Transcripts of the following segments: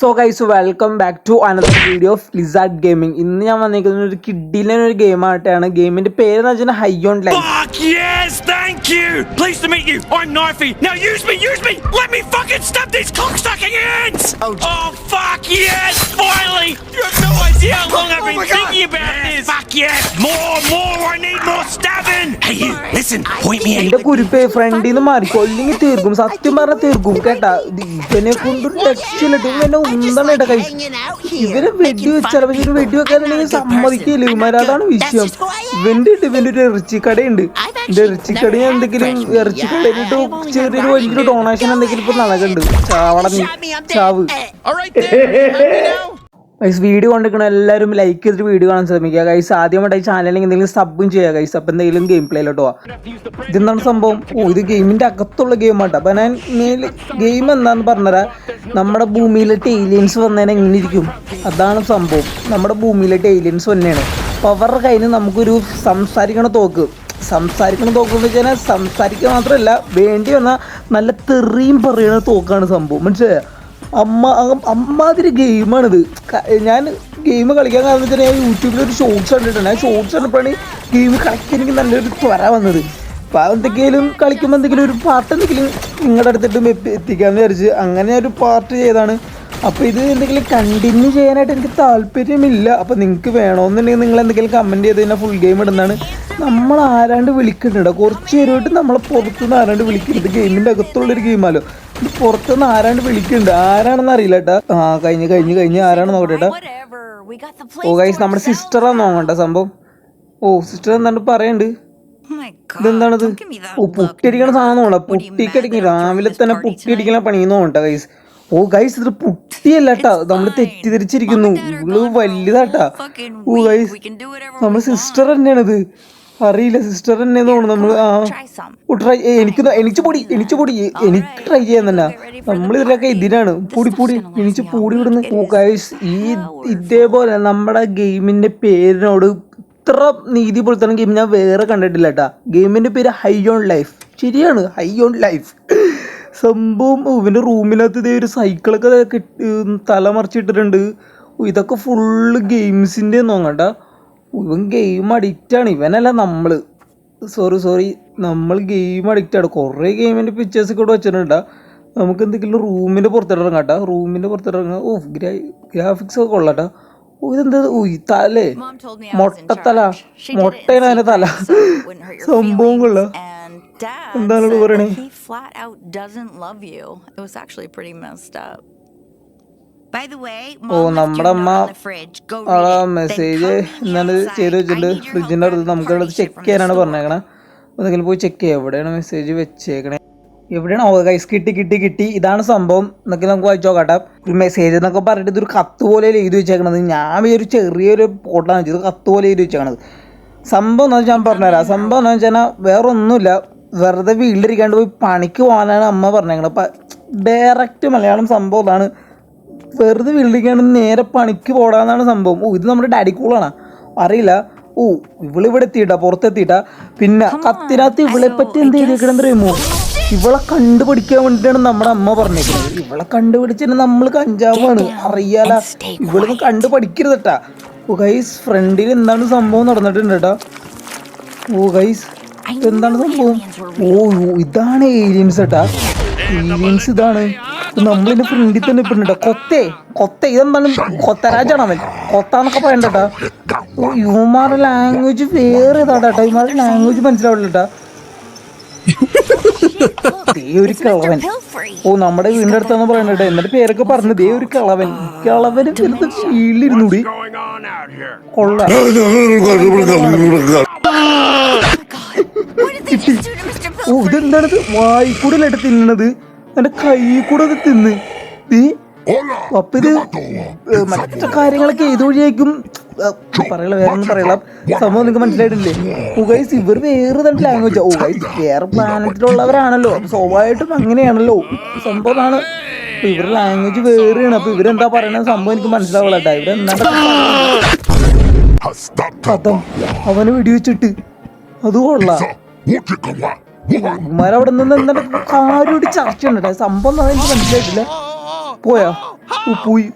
So guys welcome back to another video of Lizard Gaming. ഇന്ന് ഞാൻ വന്നിരിക്കുന്ന ഒരു കിഡിലൻ ഒരു ഗെയിം ആയിട്ടാണ്. ഗെയിമിന്റെ പേര് എന്ന് വെച്ചാൽ high on life. Fuck yes, thank you. Pleased to meet you. I'm Knifey. Now use me. Let me fucking stab these cocksucking ants. Oh fuck yes, finally. You have no idea how long I've been thinking about this. Fuck yes, more. I need more stabbing. Hey you, listen. Point me എന്റെ കുരിപ്പേ ഫ്രണ്ടിൽ നിന്ന് മാറിക്കോ, അല്ലെങ്കിൽ തീർക്കും. സത്യം പറഞ്ഞാൽ തീർക്കും കേട്ടാ. ഇവനെ കൊണ്ടൊരു രക്ഷയിലിട്ട് ഇവനെ ഉന്താണ് കേട്ടാ കൈ. ഇവരെ വെടി വെച്ചാൽ ഒരു വെടി വെക്കാനുണ്ടെങ്കിൽ സമ്മതിക്കില്ല ഇവന്മാർ. അതാണ് വിഷയം. ഇവന്റെ ഒരു ഇറച്ചിക്കടയുണ്ട്. ഇറച്ചിക്കട എന്തെങ്കിലും ഇറച്ചിക്കടയിലിട്ട് ചെറിയൊരു വലിയൊരു ഡൊണേഷൻ എന്തെങ്കിലും ഇപ്പൊ നടക്കുന്നുണ്ട്. ചാവ് ഗൈസ്. വീഡിയോ കൊണ്ടിരിക്കണ എല്ലാവരും ലൈക്ക് ചെയ്തിട്ട് വീഡിയോ കാണാൻ ശ്രമിക്കുക ഗൈസ്. ആദ്യമായിട്ട് ചാനലിൽ എന്തെങ്കിലും സബും ചെയ്യുക ഗൈസ്. അപ്പം എന്തെങ്കിലും ഗെയിം പ്ലേയിലോട്ട് പോവാം. ഇതെന്താണ് സംഭവം? ഇത് ഗെയിമിൻ്റെ അകത്തുള്ള ഗെയിമാട്ടോ. അപ്പം ഞാൻ ഗെയിം എന്താന്ന് പറഞ്ഞുതരാം. നമ്മുടെ ഭൂമിയിലോട്ട് ഏലിയൻസ് വന്നതിന് എങ്ങനെ ഇരിക്കും, അതാണ് സംഭവം. നമ്മുടെ ഭൂമിയിലോട്ട് ഏലിയൻസ് തന്നെയാണ്. അപ്പോൾ അവരുടെ കയ്യിൽ നിന്ന് നമുക്കൊരു സംസാരിക്കണ തോക്ക് എന്ന് വെച്ചാൽ സംസാരിക്കുക മാത്രമല്ല, വേണ്ടി വന്നാൽ നല്ല തെറിയും പറയുന്ന തോക്കാണ് സംഭവം. മനസ്സിലായോ? അമ്മാതിരി ഗെയിമാണിത്. ഞാൻ ഗെയിം കളിക്കാൻ കാരണം വെച്ചാൽ ഞാൻ യൂട്യൂബിലൊരു ഷോർട്സ് കണ്ടിട്ടുണ്ട്. ആ ഷോർട്സ് കണ്ടപ്പോഴാണ് ഗെയിം കളിക്കാൻ എനിക്ക് നല്ലൊരു ത്വര വന്നത്. അപ്പോൾ എന്തെങ്കിലും കളിക്കുമ്പോൾ എന്തെങ്കിലും ഒരു പാട്ട് എന്തെങ്കിലും നിങ്ങളുടെ അടുത്തിട്ട് എത്തിക്കാമെന്ന് വിചാരിച്ച് അങ്ങനെ ഒരു പാർട്ട് ചെയ്താണ്. അപ്പോൾ ഇത് എന്തെങ്കിലും കണ്ടിന്യൂ ചെയ്യാനായിട്ട് എനിക്ക് താല്പര്യമില്ല. അപ്പോൾ നിങ്ങൾക്ക് വേണമെന്നുണ്ടെങ്കിൽ നിങ്ങൾ എന്തെങ്കിലും കമൻറ്റ് ചെയ്ത് കഴിഞ്ഞാൽ ഫുൾ ഗെയിം ഇടുന്നതാണ്. നമ്മൾ ആരാണ്ട് വിളിക്കുന്നുണ്ട്, കുറച്ച് നേരമായിട്ട് നമ്മളെ പുറത്തുനിന്ന് ആരാണ്ട് വിളിക്കുന്നുണ്ട്. ഗെയിമിൻ്റെ അകത്തുള്ളൊരു ഗെയിമാലോ, ഇത് പുറത്തുനിന്ന് ആരാണ്ട് വിളിക്കുന്നുണ്ട്. ആരാണെന്ന് അറിയില്ല കേട്ടാ. കഴിഞ്ഞ് ആരാണ് നോക്കട്ടെ. ഓ ഗൈസ്, നമ്മുടെ സിസ്റ്ററാന്ന് നോക്കണ്ട സംഭവം. ഓ സിസ്റ്റർ എന്താണ് പറയണ്ട്? ഇതെന്താണത്? ഓ പുട്ടിയടിക്കണ സാധനം നോക്കണ്ട. പുട്ടിക്കടിക്കും രാവിലെ തന്നെ പുട്ടിയടിക്കണ പണിയെന്ന് നോക്കണ്ട ഗൈസ്. ഓ ഗൈസ്, ഇത് പുട്ടിയല്ല കേട്ടാ, നമ്മൾ തെറ്റിദ്ധരിച്ചിരിക്കുന്നു. ഇവള് വലുതാട്ടാ. ഓ ഗൈസ്, നമ്മുടെ സിസ്റ്റർ തന്നെയാണിത്. അറിയില്ല, സിസ്റ്റർ തന്നെ തോന്നുന്നു. നമ്മൾ ട്രൈ എനിക്ക് ട്രൈ ചെയ്യാൻ തന്നെ. നമ്മൾ ഇതിലൊക്കെ ഇതിനാണ് പൊടി എനിക്ക് വിടുന്നു. ഓ ഗൈസ്, ഇതേപോലെ നമ്മുടെ ഗെയിമിന്റെ പേരിനോട് ഇത്ര നീതി പുലർത്തുന്ന ഗെയിം ഞാൻ വേറെ കണ്ടിട്ടില്ല കേട്ടാ. ഗെയിമിന്റെ പേര് ഹൈ ഓൺ ലൈഫ്. ശരിയാണ്, ഹൈ ഓൺ ലൈഫ് സംഭവം. ഇവന്റെ റൂമിനകത്ത് ഇതേ ഒരു സൈക്കിളൊക്കെ തല മറിച്ചിട്ടിട്ടുണ്ട്. ഇതൊക്കെ ഫുള്ള് ഗെയിംസിന്റെ നോക്കണ്ട. ഇവൻ ഗെയിം അഡിക്റ്റാണ്. ഇവനല്ല നമ്മള്. സോറി നമ്മൾ ഗെയിം അഡിക്റ്റാണ്. കുറേ ഗെയിമിൻ്റെ പിക്ചേഴ്സ് ഒക്കെ ഇവിടെ വെച്ചിട്ടുണ്ട്. നമുക്ക് എന്തെങ്കിലും റൂമിൻ്റെ പുറത്തിറങ്ങാം കേട്ടോ. റൂമിൻ്റെ പുറത്തിറങ്ങാം. ഓ ഗ്രാഫിക്സ് ഒക്കെ കൊള്ളാട്ടോ. ഓ ഇതെന്താ? തലേ മുട്ടയാണ് അതിൻ്റെ തല. സംഭവം കൊള്ളാം. എന്താണ് പറയണേ? ഓ നമ്മുടെ അമ്മ ആ മെസ്സേജ് എന്താണ് ചെയ്ത് വെച്ചിട്ടുണ്ട് ഫ്രിഡ്ജിൻ്റെ അടുത്ത്. നമുക്കത് ചെക്ക് ചെയ്യാനാണ് പറഞ്ഞേക്കണേ. എന്തെങ്കിലും പോയി ചെക്ക് ചെയ്യാം. എവിടെയാണ് മെസ്സേജ് വെച്ചേക്കണേ? എവിടെയാണ്? ഓ ഗൈസ്, കിട്ടി. ഇതാണ് സംഭവം. എന്നൊക്കെ നമുക്ക് വായിച്ചു നോക്കട്ടെ. ഒരു മെസ്സേജ് എന്നൊക്കെ പറഞ്ഞിട്ട് ഇതൊരു കത്ത് പോലെ എഴുതി വെച്ചേക്കണത്. ഞാൻ ഒരു ചെറിയൊരു പോട്ടാണ് വെച്ചത്, കത്ത് പോലെ എഴുതി വെച്ചേക്കണത്. സംഭവം എന്ന് വെച്ചാൽ ഞാൻ പറഞ്ഞുതരാം. സംഭവം എന്ന് വെച്ചാൽ വേറെ ഒന്നുമില്ല, വെറുതെ വീട്ടിലിരിക്കാണ്ട് പോയി പണിക്ക് പോകാനാണ് അമ്മ പറഞ്ഞേക്കണത്. അപ്പം ഡയറക്റ്റ് മലയാളം സംഭവം ഇതാണ്. വെറുതെ വീട്ടിലേക്കാണ് നേരെ പണിക്ക് പോടാന്നാണ് സംഭവം. ഓ ഇത് നമ്മുടെ ഡാഡി കൂളാണ്, അറിയില്ല. ഓ ഇവളിവിടെ എത്തിയിട്ടാ, പുറത്തെത്തിയിട്ടാ. പിന്നെ കത്തിനകത്ത് ഇവളെ പറ്റി എന്ത് ചെയ്തേക്കണെന്ന് അറിയുമോ? ഇവളെ കണ്ടുപിടിക്കാൻ വേണ്ടിയിട്ടാണ് നമ്മുടെ അമ്മ പറഞ്ഞേക്കുന്നത്. ഇവളെ കണ്ടുപിടിച്ചിട്ട് നമ്മൾ കഞ്ചാവാണ്, അറിയാല. ഇവളൊന്നും കണ്ടുപഠിക്കരുത് കേട്ടാ. ഓ ഗൈസ്, ഫ്രണ്ടിൽ എന്താണ് സംഭവം നടന്നിട്ടുണ്ട് കേട്ടാ. ഓ ഗൈസ്, എന്താണ് സംഭവം? ഓ ഇതാണ് ഏലിയൻസ് കേട്ടാ. ഏലിയൻസ് ഇതാണ്. നമ്മളിന്റെ ഫ്രണ്ടിൽ തന്നെ ഇപ്പിട്ടോ. കൊത്ത ഇതെന്താണ്? കൊത്തരാജാണ് അവൻ. കൊത്താന്നൊക്കെ പറയണ്ടട്ടാ. യുവമാരുടെ ലാംഗ്വേജ് വേറെ ഇതാട്ടാ. ഇവന്മാരുടെ ലാംഗ്വേജ് മനസ്സിലാവില്ലട്ടാ. ദേ ഒരു കിളവൻ. ഓ നമ്മുടെ വീടിന്റെ അടുത്താന്ന് പറയണ്ടട്ടെ. എന്നിട്ട് പേരൊക്കെ പറഞ്ഞു. ദേ ഒരു കിളവന് ഫീൽഡിരുന്നൂടി കൊള്ളാം. ഓ ഇതെന്താണിത്? വായിക്കൂടലായിട്ട് തിന്നണത്. എന്റെ കൈ കൂടെ അത് തിന്ന്. അപ്പൊ ഇത് മറ്റു കാര്യങ്ങളൊക്കെ ഏത് വഴിയായിരിക്കും പറയല, വേറെ ഒന്നും പറയല. സംഭവം നിങ്ങൾക്ക് മനസ്സിലായിട്ടില്ലേ? ഓ ഗൈസ്, ഇവർ വേറെ തന്നെ ലാംഗ്വേജ്. ഓ ഗൈസ്, വേറെ പ്ലാനറ്റിലുള്ളവരാണല്ലോ, അപ്പൊ സ്വാഭാവികമായിട്ടും അങ്ങനെയാണല്ലോ സംഭവമാണ്. അപ്പൊ ഇവരുടെ ലാംഗ്വേജ് വേറെയാണ്. അപ്പൊ ഇവരെന്താ പറയണ സംഭവം എനിക്ക് മനസ്സിലാവുള്ള കേട്ടാ. ഇവരെന്താ കഥം അവന് വെടിവെച്ചിട്ട് അത് കൊള്ളാം. ഇവന്മാരവിടെ നിന്ന് എന്താണ് കാര്യമായിട്ട് ചർച്ച ഉണ്ട്. സംഭവം എനിക്ക് മനസ്സിലായിട്ടില്ല. പോയാ പോയി.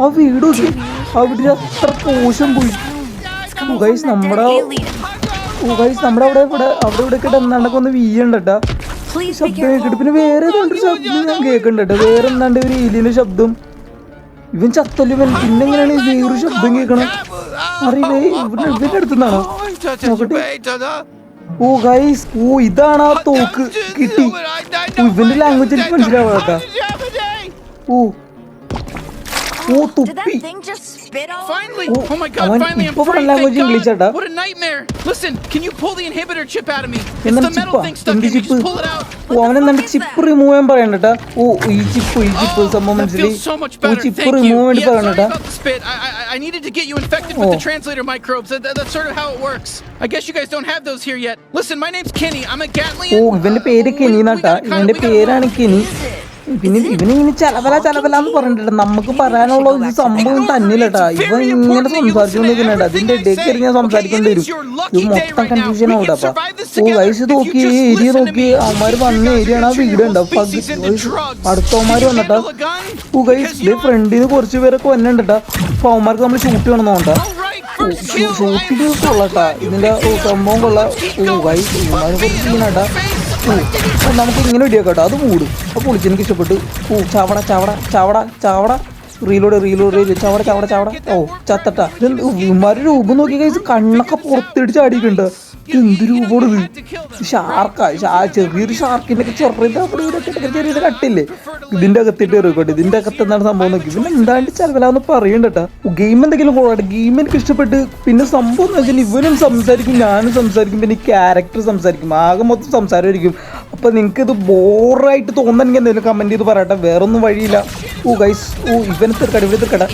ആ വീട് നോക്കി, ആ വീട്ടിൽ അത്ര പോഷം പോയി. ഗൈസ് നമ്മുടെ അവിടെ ഇവിടെ എന്താണ്ടൊക്കെ ഒന്ന് വീയണ്ടട്ടാ ശബ്ദം കേട്ടിട്ട്. പിന്നെ വേറെ ഏതാണ്ട് ശബ്ദം ഞാൻ കേൾക്കണ്ടട്ടോ, വേറെ എന്താണ്ട് ഒരു ഏലിയന്റെ ശബ്ദം. ഇവൻ ചത്തല്ലോ ഇവൻ. പിന്നെ എങ്ങനെയാണ് വേറൊരു ശബ്ദം കേൾക്കണം അറിയില്ലേ? ഇവന്റെ അടുത്തുനിന്നാണോ നോക്കട്ടെ. ഗൈസ് ഇതാണ് ആ തോക്ക്. കിട്ടി. ഇവന്റെ ലാംഗ്വേജ് എനിക്ക് മനസ്സിലാവാട്ടാ. തുപ്പി. അവൻ ഇപ്പൊ പറഞ്ഞ ലാംഗ്വേജ് ഇംഗ്ലീഷ് ആട്ടാ. എന്താണ് ചിപ്പാ? എന്ത് ചിപ്പ്? അവനെന്താണ്ട് ചിപ്പ് റിമൂവ് ചെയ്യാൻ പറയണ്ടട്ടാ. ഈ ചിപ്പ് സംഭവം മനസ്സിലായി. ചിപ്പ് റിമൂവ് വേണ്ടി പറയണ്ടട്ടാ. I needed to get you infected with the translator microbes. That's sort of how it works. I guess you guys don't have those here yet. Listen, my name's Kenny. I'm a Gatlian. ഇവന്റെ പേര് Kenny എന്നാട്ടാ. ഇവന്റെ പേരാണ് Kenny. ഇവനിങ്ങനെ ചലവലാന്ന് പറഞ്ഞിട്ട് നമുക്ക് പറയാനുള്ള ഒരു സംഭവം തന്നെയില്ലട്ടാ. ഇവൻ ഇങ്ങനെ സംസാരിച്ചുകൊണ്ടിരിക്കുന്നുണ്ട്. അതിന്റെ ഇടയ്ക്ക് ഞാൻ സംസാരിക്കേണ്ടി വരും. ഇത് മൊത്തം കൺഫ്യൂഷൻ ആവൂട്ടപ്പാ. ഗൈസ് നോക്കി ഏരിയ നോക്കി. അവന്മാര് വന്ന ഏരിയ ആണ്. ആ വീട് ഉണ്ടാവും. അടുത്തവന്മാര് വന്നിട്ടാ. ഗൈസ് ഫ്രണ്ടിന്ന് കുറച്ച് പേരൊക്കെ വന്നിട്ടാ. അപ്പൊ അവന്മാർക്ക് നമ്മൾ ഷൂട്ട് ചെയ്യണമെന്നോണ്ടാ. ഷൂട്ടിങ് കൊള്ളട്ടാ. ഇതിന്റെ സംഭവം കൊള്ള. ഗൈസ് ഇവന്മാരെ കുറച്ച് സീനാട്ടാ. നമുക്ക് ഇങ്ങനെ ഇടിയാക്കട്ടോ. അത് മൂടും. അപ്പോൾ പൊളിച്ച് എനിക്ക് ഇഷ്ടപ്പെട്ടു. ചാവട റീലോഡ് ചാവട. ചത്തട്ട. ഇവന്മാരുടെ രൂപം നോക്കി കഴിച്ച് കണ്ണൊക്കെ പുറത്തിട്ട് ചാടിയിട്ടുണ്ട്. എന്ത് രൂപമാണ് ഇത്? ചെറിയൊരു ഷാർക്കിന്റെ ചെറിയത് കട്ടില്ലേ ഇതിന്റെ അകത്തിട്ട് കയറിക്കോട്ടെ. ഇതിന്റെ അകത്ത് എന്താണ് സംഭവം നോക്കി. പിന്നെ എന്താണ്ട് ചെലവിലാന്ന് പറയണ്ടട്ടാ. ഗെയിം എന്തെങ്കിലും പോകട്ടെ. ഗെയിം എനിക്ക് ഇഷ്ടപ്പെട്ട്. പിന്നെ സംഭവം എന്ന് വെച്ചാൽ ഇവനും സംസാരിക്കും, ഞാനും സംസാരിക്കും, പിന്നെ ക്യാരക്ടർ സംസാരിക്കും. ആകെ മൊത്തം സംസാരമായിരിക്കും. അപ്പൊ നിങ്ങൾക്ക് ഇത് ബോറായിട്ട് തോന്നണമെങ്കിൽ എന്തെങ്കിലും കമന്റ് ചെയ്ത് പറയട്ടെ. വേറൊന്നും വഴിയില്ല. ഗൈസ് ഇവനെ തീർക്കട്ടെ.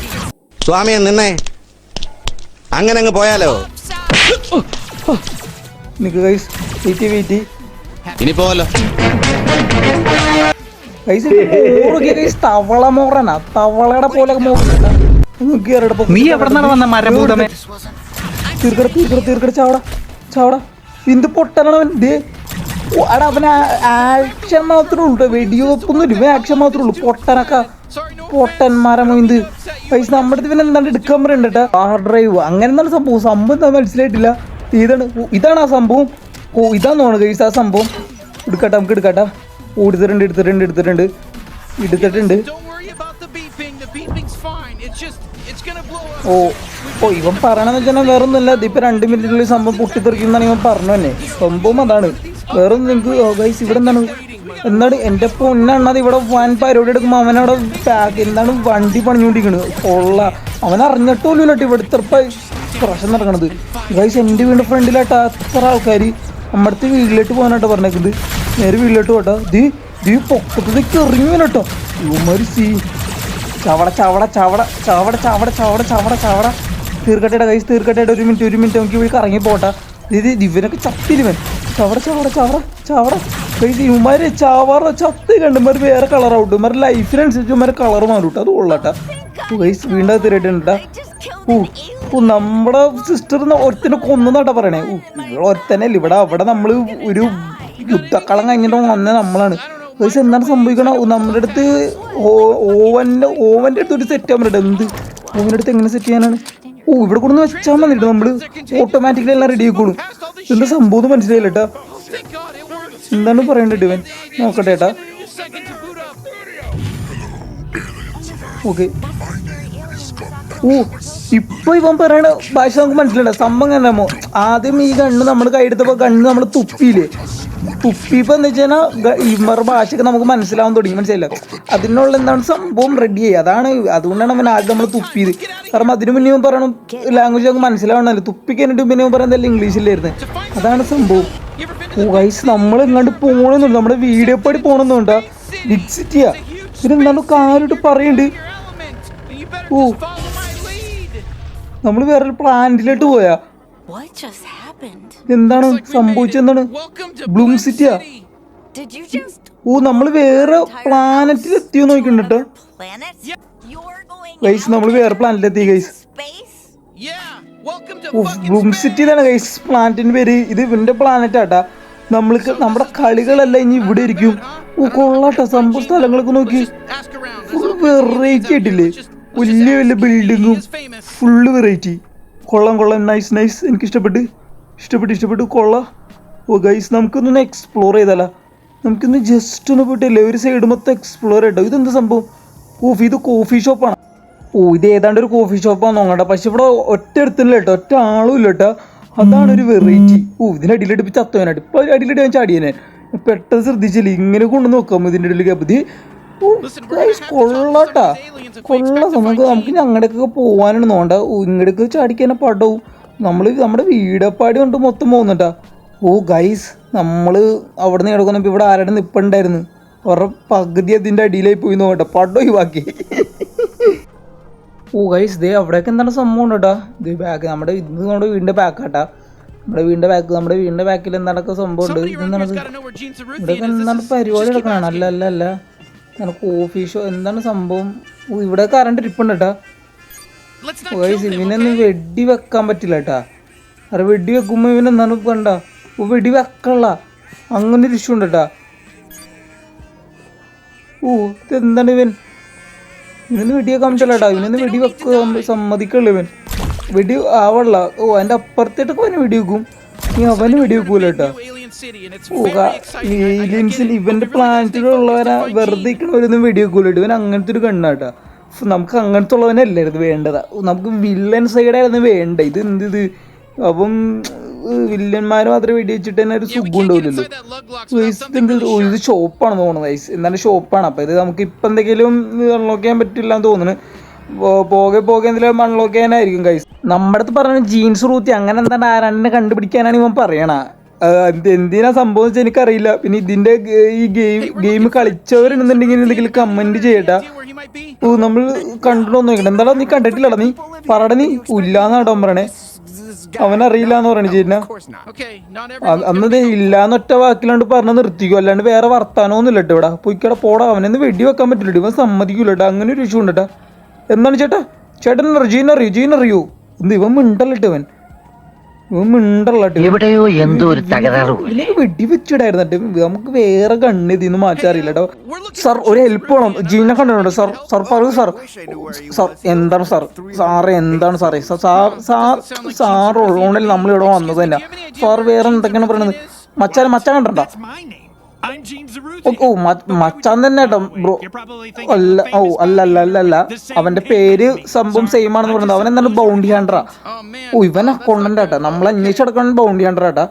സ്വാമിയെ നിന്നെ അങ്ങനെ അങ്ങ് പോയാലോ? നിക്ക് ഗൈസ് വെയിറ്റ് ഇനി പോവല്ലോ. ഗൈസ് തവള മോറനാ. തവളയുടെ പോലെ നീ എവിടെന്നാണ് വന്ന മരഭൂതമേ? തീർക്കട ചാവട. എന്ത് പൊട്ടനാണ് അവൻ. അടാ അവന് ആക്ഷൻ മാത്രമേ ഉള്ളൂ. വെടിയൊപ്പൊന്നും ഇവൻ ആക്ഷൻ മാത്രമേ ഉള്ളൂ. പൊട്ടന്മാരെ മൊയ്ത്. പൈസ നമ്മുടെ ഇവൻ എന്താണ്ട് എടുക്കാൻ പറയണ്ടട്ടാ. ഹാർഡ് ഡ്രൈവ് അങ്ങനെ എന്താണ് സംഭവം എന്താ മനസ്സിലായിട്ടില്ല. ഇതാണ് ആ സംഭവം. ഇതാന്നോണ് ഗൈസ് ആ സംഭവം. നമുക്ക് എടുക്കട്ടെ. എടുത്തിട്ടുണ്ട്. ഇവൻ പറയണെന്ന് വെച്ചാൽ വേറൊന്നുമില്ല. ഇതിപ്പോ 2 മിനിറ്റിനുള്ളിൽ സംഭവം പൊട്ടിത്തെറിക്കുന്നതാണ് ഇവൻ പറഞ്ഞു തന്നെ. സംഭവം അതാണ്. വേറൊന്നും നിങ്ങൾക്ക് ഗൈസ് ഇവിടെ എന്താണ് എന്റെ പൊന്നെണ്ണത് ഇവിടെ വൻ പരിപാടി എടുക്കുമ്പോൾ അവനവിടെ എന്താണ് വണ്ടി പണിഞ്ഞുകൊണ്ടിരിക്കണത്. അവൻ അറിഞ്ഞിട്ടുമില്ല കേട്ടോ ഇവിടുത്തെ പ്രശ്നം നടക്കണത്. ഗൈസ് എൻ്റെ വീടിൻ്റെ ഫ്രണ്ടിലാട്ടാ എത്ര ആൾക്കാർ നമ്മുടെ വീട്ടിലോട്ട് പോകാനാട്ടോ പറഞ്ഞേക്കുന്നത്. നേരെ വീട്ടിലോട്ട് പോട്ടാ. ദീ പൊക്കത്തേക്ക് എറിഞ്ഞു കേട്ടോ. ഇവന്മാര് ചവട തീർക്കട്ടെ ഗൈസ് തീർക്കട്ടെ. ഒരു മിനിറ്റ് നമുക്ക് ഇവിടെ കറങ്ങി പോട്ടാ. ഇവനൊക്കെ ചത്തിരിവൻ. ചവട ഗൈസ് ഇവന്മാര് ചത്ത് കണ്ടുമാർ വേറെ കളറാവട്ടെ. ഇവന്മാരുടെ ലൈഫിനനുസരിച്ച് ഇവന്മാരെ കളർ മാറൂട്ടോ. അത് കൊള്ളാട്ടാ. ഗൈസ് വീണ്ടും തീരായിട്ടുണ്ടാ. നമ്മുടെ സിസ്റ്റർ ഒരുത്തനെ കൊന്നാട്ടാ പറയണേ. ഇവിടെ ഒരുത്തനല്ലേ അവിടെ നമ്മള് ഒരു യുദ്ധക്കളം കഴിഞ്ഞിട്ട് വന്ന നമ്മളാണ്. ഗൈസ് എന്താണ് സംഭവിക്കണം. നമ്മുടെ അടുത്ത് ഓവന്റെ അടുത്ത് ഒരു സെറ്റ് ആവാൻ പറ്റട്ടെ. എന്ത് ഓവന്റെ അടുത്ത് എങ്ങനെ സെറ്റ് ചെയ്യാനാണ്? ഇവിടെ കൊണ്ടൊന്ന് വെച്ചാൽ മതിട്ട് നമ്മള് ഓട്ടോമാറ്റിക്കലി എല്ലാം റെഡി ആയിക്കോളും. എന്താ സംഭവം മനസ്സിലായില്ല കേട്ടാ. എന്താണ് പറയേണ്ടത് ഇവൻ നോക്കട്ടെ ഏട്ടാ. ഓക്കെ ഇപ്പൊ ഇവൻ പറയണ ഭാഷ നമുക്ക് മനസ്സിലുണ്ട്. സംഭവം കണ്ടോ. ആദ്യം ഈ ഗണ്ണ് നമ്മൾ കൈയെടുത്തപ്പോ ഗണ്ണ് നമ്മൾ തുപ്പിയപ്പോ എന്ന് വെച്ചാൽ ഇവരുടെ ഭാഷയൊക്കെ നമുക്ക് മനസ്സിലാവാൻ തുടങ്ങി. മനസ്സിലായില്ല. അതിനുള്ള എന്താണ് സംഭവം റെഡി ആയി. അതുകൊണ്ടാണ് അവൻ ആദ്യം നമ്മൾ തുപ്പിയത്. കാരണം അതിനു മുന്നേ പറയണം ലാംഗ്വേജ് നമുക്ക് മനസ്സിലാവണല്ലോ. തുപ്പിക്കഴിഞ്ഞിട്ട് പിന്നെ പറയുന്നത് ഇംഗ്ലീഷിലായിരുന്നു. അതാണ് സംഭവം. ഗൈസ് നമ്മൾ എങ്ങാണ്ട് പോകണമെന്നുണ്ട്. നമ്മുടെ വീഡിയോ പടി പോകണമെന്നുണ്ടാ. ബിഗ് സിറ്റിയാ. ഇതിനെന്താണ് കാര്യമായിട്ട് പറയുന്നുണ്ട്. നമ്മള് വേറൊരു പ്ലാന്റിലോട്ട് പോയാ. എന്താണ് സംഭവിച്ചെന്താണ്? ബ്ലൂം സിറ്റിയാ. നമ്മള് വേറെ പ്ലാനറ്റിൽ എത്തിയോ നോക്കണ്ടോ ഗൈസ്. നമ്മള് വേറെ പ്ലാനറ്റിലെത്തി ഗൈസ്. ബ്ലൂം സിറ്റി എന്നാണ് ഗൈസ് പ്ലാനറ്റിന്റെ പേര്. ഇത് ഇവന്റെ പ്ലാനറ്റ് ആട്ടാ. നമ്മൾക്ക് നമ്മുടെ കളികളെല്ലാം ഇനി ഇവിടെ ഇരിക്കും. ഓ കൊള്ളാട്ടോ സംഭവ സ്ഥലങ്ങളൊക്കെ നോക്കി ഫുൾ വെറൈറ്റി ആയിട്ടില്ലേ, വലിയ വലിയ ബിൽഡിങ്ങും ഫുള്ള് വെറൈറ്റി. കൊള്ളാം നൈസ് എനിക്ക് ഇഷ്ടപ്പെട്ടു കൊള്ളാം. ഓ ഗൈസ് നമുക്കൊന്ന് എക്സ്പ്ലോർ ചെയ്താലോ, നമുക്കൊന്ന് ജസ്റ്റ് ഒന്ന് പോയിട്ടില്ലേ ഒരു സൈഡ് മൊത്തം എക്സ്പ്ലോർ ചെയ്തോ. ഇതെന്താ സംഭവം? ഇത് കോഫി ഷോപ്പാണ്. ഇത് ഏതാണ്ട് ഒരു കോഫി ഷോപ്പാന്ന് നോക്കണ്ട, പക്ഷെ ഇവിടെ ഒറ്റ എടുത്തില്ല കേട്ടോ, ഒറ്റ ആളും ഇല്ല കേട്ടോ. അതാണ് ഒരു വെറൈറ്റി. ഇതിൻ്റെ അടിയിലടിപ്പിച്ച് ചത്തവനായിട്ട് ഇപ്പൊ അടിയിലിട്ട് ഞാൻ ചാടിയനെ, പെട്ടെന്ന് ശ്രദ്ധിച്ചില്ല. ഇങ്ങനെ കൊണ്ടു നോക്കാം ഇതിൻ്റെ ഇടയിലേക്ക്. അപ്പതി കൊള്ളാട്ടാ, നമുക്ക് ഞങ്ങളുടെയൊക്കെ പോകാനാണ് നോണ്ട. ഇങ്ങടേക്ക് ചാടിക്കാൻ പടവും നമ്മുടെ വീടപ്പാടി കൊണ്ട് മൊത്തം പോകുന്നുണ്ടാ. ഗൈസ് നമ്മൾ അവിടെ നിന്ന് കിടക്കുന്നപ്പോൾ ഇവിടെ ആരുടെ നിപ്പുണ്ടായിരുന്നു, അവരുടെ പകുതി അതിൻ്റെ അടിയിലായി പോയി നോക്കട്ടെ, പടം ഒഴിവാക്കി. ഗൈസ് ദേ അവിടെയൊക്കെ എന്താണ് സംഭവം കേട്ടോ. ഇത് ബാക്ക് നമ്മുടെ വീടിൻ്റെ ബാക്കാട്ടാ, നമ്മുടെ വീടിൻ്റെ ബാക്കിൽ എന്താണൊക്കെ സംഭവം ഉണ്ട്. ഇതെന്താണത്? ഇവിടെയൊക്കെ എന്താണ് പരിപാടി എടുക്കണം? അല്ല കോഫി ഷോ എന്താണ് സംഭവം? ഇവിടെ കറണ്ട് ഇരിപ്പുണ്ട് കേട്ടാ. ഗൈസ് ഇവനൊന്നും വെടി വെക്കാൻ പറ്റില്ല കേട്ടാ. അത് വെടി വെക്കുമ്പോൾ ഇവനെന്താണ് കണ്ട വെടി വെക്കള്ള അങ്ങനെ ഒരു ഇഷ്യൂ ഉണ്ട് കേട്ടാ. ഇതെന്താണ് ഇവനൊന്ന് വെടി വെക്കാൻ പറ്റില്ല കേട്ടാ. ഇവനൊന്ന് വെടി വെക്കുക സമ്മതിക്കുള്ളൂ. ഇവൻ വെടി ആവള്ള. അതിൻ്റെ അപ്പുറത്തേട്ടൊക്കെ അവന് വെടി വെക്കും, അവന് വെടി വെക്കൂല കേട്ടാ. ഏലിയൻസിന് ഇവന്റെ പ്ലാനറ്റിലുള്ളവരെ വെറുതെ ഇരിക്കണവരൊന്നും വെടി വെക്കൂല. ഇവൻ അങ്ങനത്തെ ഒരു കണ്ണാട്ടാ. നമുക്ക് അങ്ങനത്തെ ഉള്ളവനല്ലായിരുന്നു വേണ്ടതാ, നമുക്ക് വില്ലൻ സൈഡായിരുന്നു വേണ്ട. ഇത് എന്ത് അപ്പം വില്ലന്മാർ മാത്രമേ വെടി വെച്ചിട്ട് തന്നെ ഒരു സുഖം ഉണ്ടാവില്ലല്ലോ. ഇത് ഷോപ്പാണെന്ന് തോന്നുന്നത് ഗൈസ്, എന്താണ് ഷോപ്പാണ്. അപ്പം ഇത് നമുക്ക് ഇപ്പം എന്തെങ്കിലും അൺലോക്ക് ചെയ്യാൻ പറ്റില്ല എന്ന് തോന്നുന്നു. പോകെ എന്തെങ്കിലും അൺലോക്ക് ചെയ്യാനായിരിക്കും ഗൈസ്. നമ്മുടെ അടുത്ത് പറഞ്ഞ ജീൻസ് റൂത്തി അങ്ങനെ എന്താണ് ആരാണ്ടിനെ കണ്ടുപിടിക്കാനാണ് ഇവൻ പറയണ. എന്തിനാ സംഭവം വെച്ചാൽ എനിക്കറിയില്ല. പിന്നെ ഇതിന്റെ ഈ ഗെയിം കളിച്ചവരുണ്ടെന്നുണ്ടെങ്കിൽ എന്തെങ്കിലും കമന്റ് ചെയ്യട്ടാ. നമ്മൾ കണ്ടിട്ടൊന്നും നോക്കട്ടെ. എന്താടാ നീ കണ്ടിട്ടില്ലടാ, നീ പറയണ നീ ഇല്ലാന്നാടോ പറയണേ. അവനറിയില്ലാന്ന് പറയണ ചേരുന്ന അന്നത് ഇല്ലാന്ന് ഒറ്റ വാക്കിലാണ്ട് പറഞ്ഞ് നിർത്തിക്കോ, അല്ലാണ്ട് വേറെ വർത്താനമൊന്നും ഇല്ലട്ടോ ഇവിടെ. പോയിക്കട പോടാ, അവനെന്ന് വെടി വെക്കാൻ പറ്റില്ല, ഇവൻ സമ്മതിക്കൂലട്ടാ. അങ്ങനെ ഒരു ഇഷ്യൂ ഉണ്ട് കേട്ടാ. എന്താണ് ചേട്ടൻ ജീനറിയോ എന്ത് ഇവൻ മിണ്ടല്ലോ ഇവൻ എവിടെയോ എന്തോ ഒരു തകരാറ് വെടി വെച്ചിടായിരുന്നു. നമുക്ക് വേറെ കണ്ണ് ഇതിന്ന് മാറ്റാറില്ല കേട്ടോ. സാർ ഒരു ഹെൽപ്പ് വേണം, ജീനെ കണ്ടിട്ടുണ്ടോ സാർ പറയൂ സാർ എന്താണ് എന്താണ് സാർ ഉള്ളതുകൊണ്ടല്ലേ നമ്മളിവിടെ വന്നത് തന്നെ. സാർ വേറെ എന്തൊക്കെയാണ് പറയുന്നത്? മച്ചാൻ കണ്ടോ? മച്ചാൻ തന്നെ കേട്ടോ ബ്രോ. അല്ല അവന്റെ പേര് സംഭവം സെയിം ആണെന്ന് പറയുന്നത്. അവൻ എന്താണ് ബൗണ്ടി ഹണ്ടറാ. ഇവനെ കൊണ്ടേട്ടാ, നമ്മൾ അന്വേഷിച്ചെടുക്കണം ബൗണ്ടി ഹണ്ടറാട്ടാ.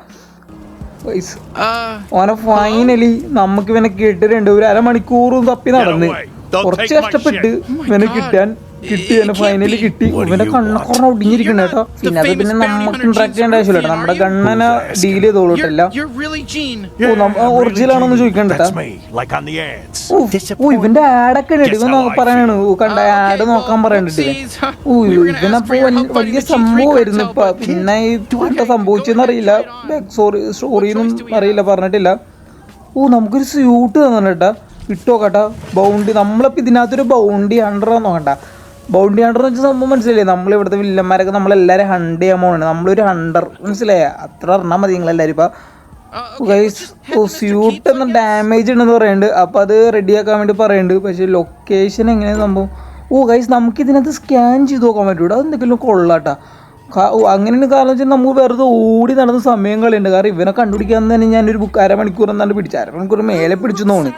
അവനെ ഫൈനലി നമുക്ക് ഇവനെ കേട്ടിട്ടുണ്ട്. ഒരു അരമണിക്കൂറും തപ്പി നടന്ന് കുറച്ച് കഷ്ടപ്പെട്ട് ഇവനെ കിട്ടി എന്നെ ഫൈനലി കിട്ടി. ഇവന്റെ കണ്ണൊക്കെ ഒടിഞ്ഞിരിക്കണ കേട്ടോ. പിന്നെ അത് പിന്നെ നമുക്ക് ഇന്ററാക്ട് ചെയ്യേണ്ട ആവശ്യമില്ല, നമ്മുടെ ഗണ്ണനെ ഡീൽ ചെയ്തോളൂട്ടില്ല. ഒറിജിനൽ ആണെന്ന് ചോദിക്കണ്ടട്ടാ. ഇവന്റെ ആഡൊക്കെ ഉണ്ട്. ഇവൻ പറയാനാണ് കണ്ട ആഡ് നോക്കാൻ പറയണ്ടിട്ട്. ഇവനപ്പോ വലിയ സംഭവമായിരുന്നു ഇപ്പൊ. പിന്നെ എന്താ സംഭവിച്ചെന്ന് അറിയില്ല, സ്റ്റോറിയൊന്നും അറിയില്ല, പറഞ്ഞിട്ടില്ല. നമുക്കൊരു സ്യൂട്ട് തന്നിട്ടാ, ഇട്ടോക്കട്ടാ. ബൗണ്ടി നമ്മളിപ്പോ ഇതിനകത്തൊരു ബൗണ്ടി ഹണ്ടറാന്ന് നോക്കണ്ട. ബൗണ്ടി ഹണ്ടർ എന്ന് വെച്ചാൽ സംഭവം മനസ്സിലായില്ലേ? നമ്മളിവിടുത്തെ വില്ലന്മാരൊക്കെ നമ്മളെല്ലാവരും ഹണ്ട് ചെയ്യാൻ പോകണം. നമ്മളൊരു ഹണ്ടർ, മനസ്സിലായ? അത്ര അറിഞ്ഞാൽ മതി നിങ്ങളെല്ലാവരും. ഇപ്പം സ്യൂട്ട് എന്ന ഡാമേജ് ഉണ്ടെന്ന് പറയുന്നുണ്ട്. അപ്പം അത് റെഡിയാക്കാൻ വേണ്ടി പറയുന്നുണ്ട്. പക്ഷേ ലൊക്കേഷൻ എങ്ങനെയാണ് സംഭവം? ഗൈസ് നമുക്കിതിനകത്ത് സ്കാൻ ചെയ്ത് നോക്കാൻ പറ്റൂട്ടോ. അതെന്തെങ്കിലും കൊള്ളാട്ടാ. അങ്ങനെയാണ്. കാരണം വെച്ചാൽ നമുക്ക് വെറുതെ ഓടി നടന്ന സമയം കളിയുണ്ട്. കാരണം ഇവനെ കണ്ടുപിടിക്കാൻ തന്നെ ഞാനൊരു അരമണിക്കൂർ എന്നാണ്ട് പിടിച്ചു, അരമണിക്കൂർ മേലെ പിടിച്ചു തോന്നി.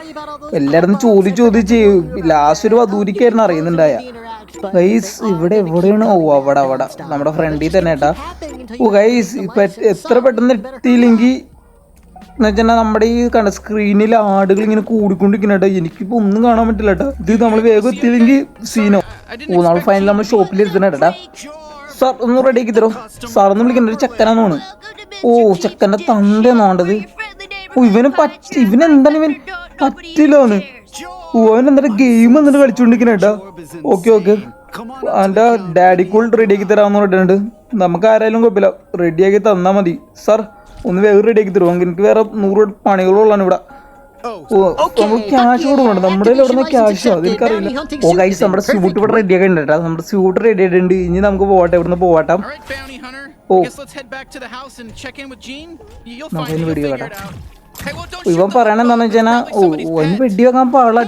എല്ലായിടത്തും ചോദിച്ച് ലാസ്റ്റ് ഒരു വധൂരിക്കായിരുന്നു അറിയുന്നുണ്ടായ. ഗൈസ് എവിടെയാണ്? അവിടെ നമ്മുടെ ഫ്രണ്ടിൽ തന്നെ കേട്ടാ. ഗൈസ് ഇപ്പൊ എത്ര പെട്ടെന്ന് എത്തിയില്ലെങ്കിൽ എന്ന് വെച്ചാൽ നമ്മുടെ ഈ കണ്ട സ്ക്രീനിൽ ആടുകൾ ഇങ്ങനെ കൂടിക്കൊണ്ടിരിക്കണേട്ടാ. എനിക്കിപ്പോ ഒന്നും കാണാൻ പറ്റില്ല കേട്ടോ. ഇത് നമ്മൾ വേഗം എത്തിയില്ലെങ്കിൽ സീനോ. നമ്മൾ ഫൈനൽ നമ്മൾ ഷോപ്പിൽ ഇരുത്തണേട്ടാ. സാർ ഒന്ന് റെഡിയാക്കി തരോ? സാർ ഒന്ന് വിളിക്കണ്ട, ഒരു ചെക്കനാന്ന് തോന്നുന്നു. ചെക്കൻ്റെ തന്തേന്നാണ്ടത്. ഇവനെന്താണ് ഇവൻ പറ്റില്ലോന്ന്. അവനെന്താ ഗെയിം എന്നിട്ട് കളിച്ചോണ്ടിരിക്കണേട്ടാ. ഓക്കെ അവൻ്റെ ഡാഡിക്കുൾ റെഡിയാക്കി തരാമെന്ന് പറഞ്ഞിട്ടുണ്ട്. നമുക്ക് ആരായാലും കുഴപ്പമില്ല, റെഡിയാക്കി തന്നാൽ മതി. സാർ ഒന്ന് വേഗം റെഡിയാക്കി തരുമോ? എനിക്ക് വേറെ 100 പണികളുള്ളതാണ് ഇവിടെ. ഓ നമുക്ക് ക്യാഷ് കൊടുക്കണ്ട, നമ്മുടെ എവിടെ ക്യാഷോ അതെനിക്കറിയില്ല. ഓ ഗൈസ് നമ്മുടെ സ്യൂട്ട് ഇവിടെ റെഡി ആക്കി ഉണ്ട് കേട്ടോ, നമ്മുടെ സ്യൂട്ട് റെഡി ആയിട്ടുണ്ട്. ഇനി നമുക്ക് പോകട്ടെ, ഇവിടുന്ന് പോകട്ടെ. ഓ നമുക്കതിന് വെടി വെക്കട്ടെ. ഇവൻ പറയണെന്താന്ന് വെച്ചാൽ ഓൻ വെടി വെക്കാൻ പാടില്ല.